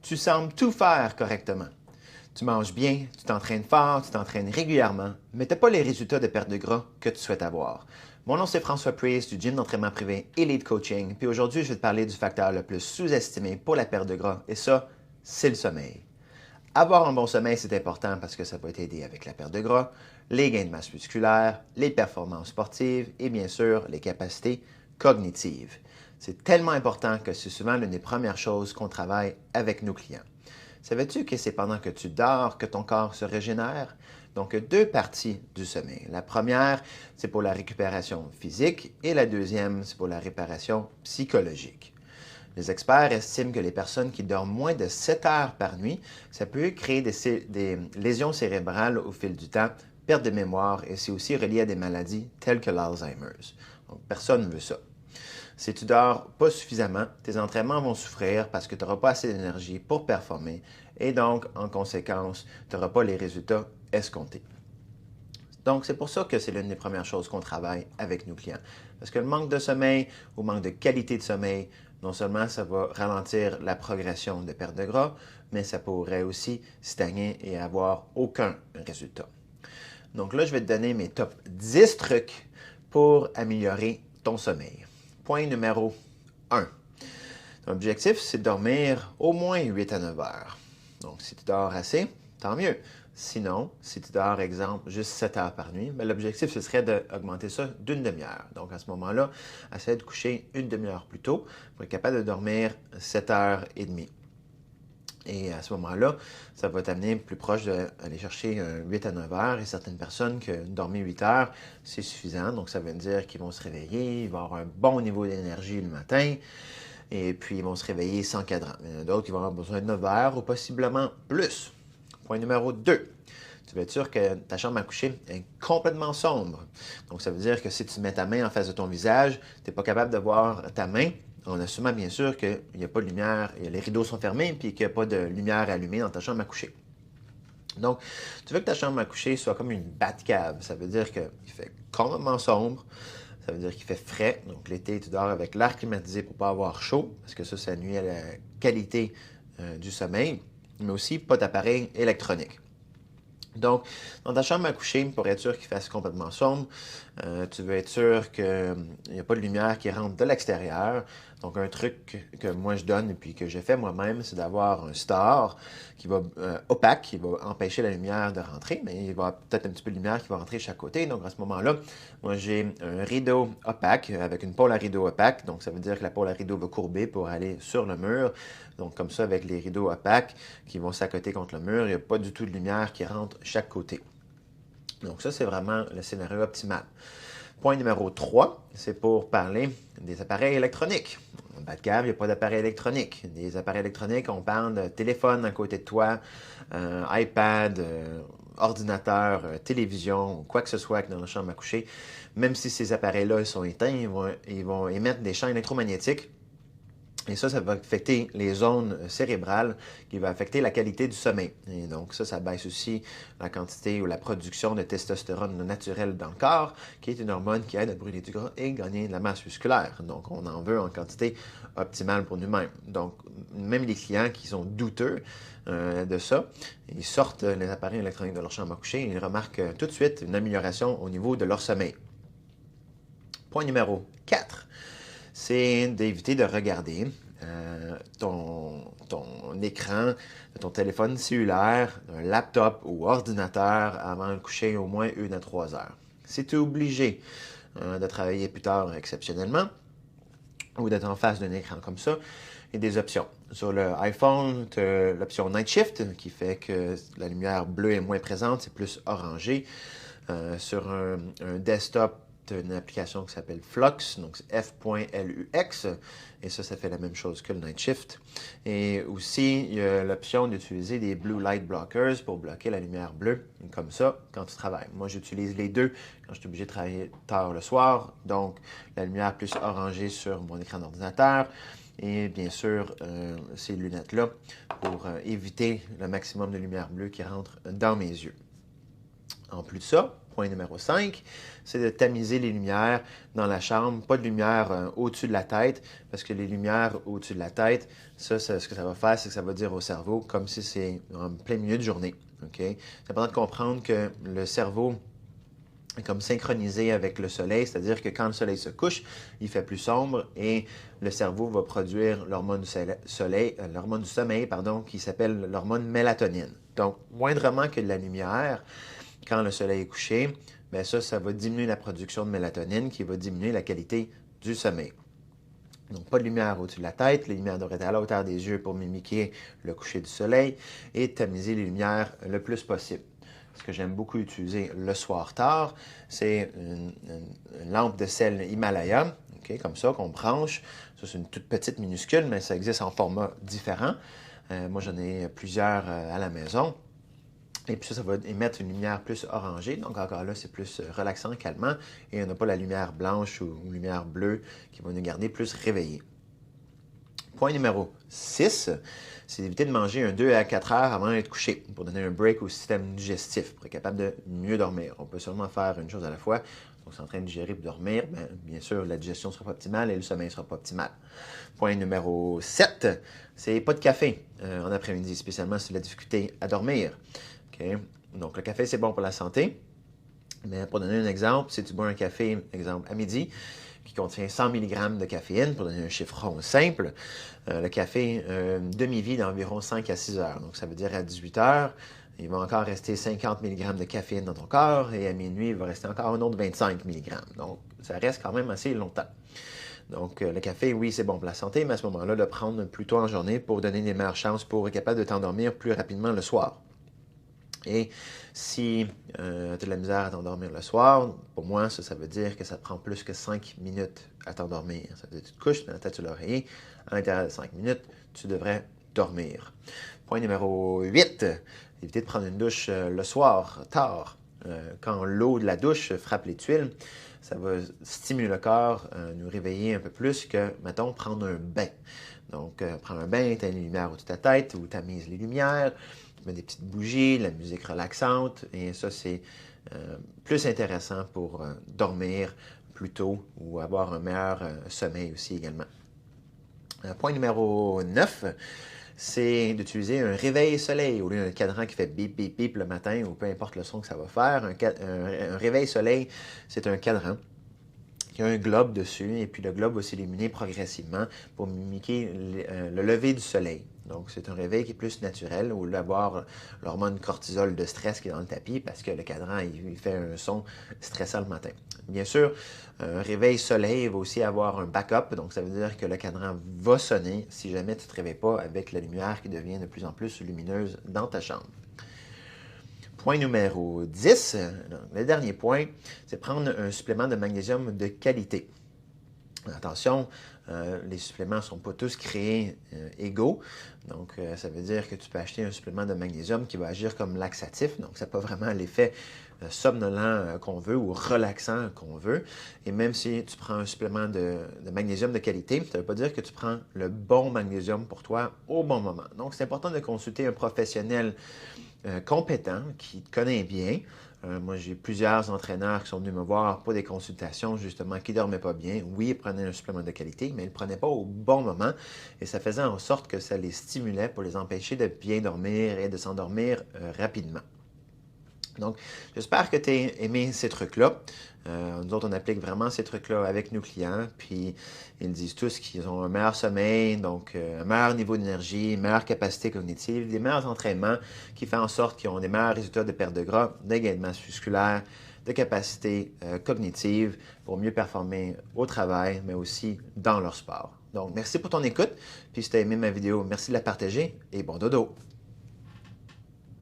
Tu sembles tout faire correctement. Tu manges bien, tu t'entraînes fort, tu t'entraînes régulièrement, mais tu n'as pas les résultats de perte de gras que tu souhaites avoir. Mon nom c'est François Priest du gym d'entraînement privé Elite Coaching, puis aujourd'hui je vais te parler du facteur le plus sous-estimé pour la perte de gras, et ça, c'est le sommeil. Avoir un bon sommeil, c'est important parce que ça va t'aider avec la perte de gras, les gains de masse musculaire, les performances sportives et bien sûr les capacités cognitives. C'est tellement important que c'est souvent l'une des premières choses qu'on travaille avec nos clients. Savais-tu que c'est pendant que tu dors que ton corps se régénère? Donc, deux parties du sommeil. La première, c'est pour la récupération physique et la deuxième, c'est pour la réparation psychologique. Les experts estiment que les personnes qui dorment moins de 7 heures par nuit, ça peut créer des lésions cérébrales au fil du temps, perte de mémoire et c'est aussi relié à des maladies telles que l'Alzheimer's. Donc, personne ne veut ça. Si tu dors pas suffisamment, tes entraînements vont souffrir parce que tu n'auras pas assez d'énergie pour performer et donc, en conséquence, tu n'auras pas les résultats escomptés. Donc, c'est pour ça que c'est l'une des premières choses qu'on travaille avec nos clients. Parce que le manque de sommeil ou manque de qualité de sommeil, non seulement ça va ralentir la progression de perte de gras, mais ça pourrait aussi stagner et avoir aucun résultat. Donc là, je vais te donner mes top 10 trucs pour améliorer ton sommeil. Point numéro 1. Ton objectif, c'est de dormir au moins 8 à 9 heures. Donc, si tu dors assez, tant mieux. Sinon, si tu dors, exemple, juste 7 heures par nuit, l'objectif, ce serait d'augmenter ça d'une demi-heure. Donc, à ce moment-là, essaie de coucher une demi-heure plus tôt pour être capable de dormir 7 heures et demie. Et à ce moment-là, ça va t'amener plus proche d'aller chercher 8 à 9 heures. Et certaines personnes que dormir 8 heures, c'est suffisant. Donc, ça veut dire qu'ils vont se réveiller, ils vont avoir un bon niveau d'énergie le matin. Et puis, ils vont se réveiller sans cadran. Il y en a d'autres qui vont avoir besoin de 9 heures ou possiblement plus. Point numéro 2. Tu vas être sûr que ta chambre à coucher est complètement sombre. Donc, ça veut dire que si tu mets ta main en face de ton visage, tu n'es pas capable de voir ta main en assumant bien sûr qu'il n'y a pas de lumière, les rideaux sont fermés et qu'il n'y a pas de lumière allumée dans ta chambre à coucher. Donc, tu veux que ta chambre à coucher soit comme une Batcave. Ça veut dire qu'il fait complètement sombre. Ça veut dire qu'il fait frais. Donc, l'été, tu dors avec l'air climatisé pour ne pas avoir chaud, parce que ça nuit à la qualité du sommeil, mais aussi pas d'appareil électronique. Donc, dans ta chambre à coucher, pour être sûr qu'il fasse complètement sombre, tu veux être sûr qu'il n'y a pas de lumière qui rentre de l'extérieur. Donc, un truc que moi je donne et puis que j'ai fait moi-même, c'est d'avoir un star qui va opaque, qui va empêcher la lumière de rentrer, mais il va y avoir peut-être un petit peu de lumière qui va rentrer de chaque côté. Donc, à ce moment-là, moi j'ai un rideau opaque avec une pôle à rideau opaque. Donc, ça veut dire que la pôle à rideau va courber pour aller sur le mur. Donc, comme ça, avec les rideaux opaques qui vont s'accoter contre le mur, il n'y a pas du tout de lumière qui rentre de chaque côté. Donc, ça, c'est vraiment le scénario optimal. Point numéro 3, c'est pour parler des appareils électroniques. En Batcave, il n'y a pas d'appareil électronique. Des appareils électroniques, on parle de téléphone à côté de toi, iPad, ordinateur, télévision, quoi que ce soit dans la chambre à coucher. Même si ces appareils-là sont éteints, ils vont émettre des champs électromagnétiques. Et ça va affecter les zones cérébrales qui va affecter la qualité du sommeil. Et donc ça baisse aussi la quantité ou la production de testostérone naturelle dans le corps, qui est une hormone qui aide à brûler du gras et gagner de la masse musculaire. Donc on en veut en quantité optimale pour nous-mêmes. Donc même les clients qui sont douteux de ça, ils sortent les appareils électroniques de leur chambre à coucher et ils remarquent tout de suite une amélioration au niveau de leur sommeil. Point numéro 4. C'est d'éviter de regarder ton écran de ton téléphone cellulaire, un laptop ou ordinateur avant de coucher au moins 1 à 3 heures. Si tu es obligé de travailler plus tard exceptionnellement ou d'être en face d'un écran comme ça, il y a des options. Sur le iPhone, tu as l'option Night Shift qui fait que la lumière bleue est moins présente, c'est plus orangé. Sur un desktop, tu as une application qui s'appelle Flux, donc c'est F.lux, et ça fait la même chose que le Night Shift. Et aussi, il y a l'option d'utiliser des Blue Light Blockers pour bloquer la lumière bleue, comme ça, quand tu travailles. Moi, j'utilise les deux quand je suis obligé de travailler tard le soir, donc la lumière plus orangée sur mon écran d'ordinateur, et bien sûr, ces lunettes-là pour éviter le maximum de lumière bleue qui rentre dans mes yeux. En plus de ça, Point numéro 5, c'est de tamiser les lumières dans la chambre. Pas de lumière au-dessus de la tête, parce que les lumières au-dessus de la tête, ce que ça va faire, c'est que ça va dire au cerveau comme si c'est en plein milieu de journée. Okay? C'est important de comprendre que le cerveau est comme synchronisé avec le soleil, c'est-à-dire que quand le soleil se couche, il fait plus sombre et le cerveau va produire l'hormone du sommeil, pardon, qui s'appelle l'hormone mélatonine. Donc, moindrement que de la lumière, quand le soleil est couché, bien ça va diminuer la production de mélatonine qui va diminuer la qualité du sommeil. Donc, pas de lumière au-dessus de la tête, les lumières devraient être à la hauteur des yeux pour mimiquer le coucher du soleil et tamiser les lumières le plus possible. Ce que j'aime beaucoup utiliser le soir tard, c'est une lampe de sel Himalaya, okay, comme ça, qu'on branche. Ça, c'est une toute petite minuscule, mais ça existe en format différent. Moi, j'en ai plusieurs à la maison. Et puis ça va émettre une lumière plus orangée. Donc encore là, c'est plus relaxant, calmant. Et on n'a pas la lumière blanche ou lumière bleue qui va nous garder plus réveillés. Point numéro 6, c'est d'éviter de manger un 2 à 4 heures avant d'être couché pour donner un break au système digestif, pour être capable de mieux dormir. On peut seulement faire une chose à la fois. Donc, c'est en train de digérer et de dormir, bien sûr, la digestion ne sera pas optimale et le sommeil ne sera pas optimal. Point numéro 7, c'est pas de café en après-midi, spécialement si la difficulté à dormir. Okay? Donc, le café, c'est bon pour la santé. Mais pour donner un exemple, si tu bois un café, exemple, à midi, qui contient 100 mg de caféine, pour donner un chiffre rond simple, le café une demi-vie d'environ 5 à 6 heures. Donc, ça veut dire à 18 heures, il va encore rester 50 mg de caféine dans ton corps, et à minuit, il va rester encore un autre 25 mg. Donc, ça reste quand même assez longtemps. Donc, le café, oui, c'est bon pour la santé, mais à ce moment-là, le prendre plus tôt en journée pour donner des meilleures chances pour être capable de t'endormir plus rapidement le soir. Et si tu as de la misère à t'endormir le soir, pour moi, ça veut dire que ça prend plus que 5 minutes à t'endormir. Ça veut dire que tu te couches, tu mets la tête sur l'oreiller, à l'intérieur de 5 minutes, tu devrais dormir. Point numéro 8, éviter de prendre une douche le soir, tard. Quand l'eau de la douche frappe les tuiles, ça va stimuler le corps, nous réveiller un peu plus que, mettons, prendre un bain. Donc, prendre un bain, tu as les lumières au-dessus de ta tête ou tu tamises les lumières. Tu mets des petites bougies, de la musique relaxante, et ça, c'est plus intéressant pour dormir plus tôt ou avoir un meilleur sommeil aussi également. Point numéro 9, c'est d'utiliser un réveil soleil au lieu d'un cadran qui fait bip, bip, bip le matin ou peu importe le son que ça va faire. Un réveil soleil, c'est un cadran qui a un globe dessus et puis le globe va s'illuminer progressivement pour mimiquer le lever du soleil. Donc, c'est un réveil qui est plus naturel au lieu d'avoir l'hormone cortisol de stress qui est dans le tapis parce que le cadran, il fait un son stressant le matin. Bien sûr, un réveil soleil va aussi avoir un backup, donc ça veut dire que le cadran va sonner si jamais tu ne te réveilles pas avec la lumière qui devient de plus en plus lumineuse dans ta chambre. Point numéro 10, le dernier point, c'est prendre un supplément de magnésium de qualité. Attention, les suppléments ne sont pas tous créés égaux. Donc, ça veut dire que tu peux acheter un supplément de magnésium qui va agir comme laxatif. Donc, ça n'a pas vraiment l'effet somnolent qu'on veut ou relaxant qu'on veut. Et même si tu prends un supplément de magnésium de qualité, ça ne veut pas dire que tu prends le bon magnésium pour toi au bon moment. Donc, c'est important de consulter un professionnel compétent, qui te connaît bien. Moi, j'ai plusieurs entraîneurs qui sont venus me voir pour des consultations, justement, qui ne dormaient pas bien. Oui, ils prenaient un supplément de qualité, mais ils ne le prenaient pas au bon moment. Et ça faisait en sorte que ça les stimulait pour les empêcher de bien dormir et de s'endormir rapidement. Donc, j'espère que tu as aimé ces trucs-là. Nous autres, on applique vraiment ces trucs-là avec nos clients, puis ils disent tous qu'ils ont un meilleur sommeil, donc un meilleur niveau d'énergie, une meilleure capacité cognitive, des meilleurs entraînements qui font en sorte qu'ils ont des meilleurs résultats de perte de gras, de gain de masse musculaire, de capacité cognitive pour mieux performer au travail, mais aussi dans leur sport. Donc, merci pour ton écoute, puis si tu as aimé ma vidéo, merci de la partager et bon dodo!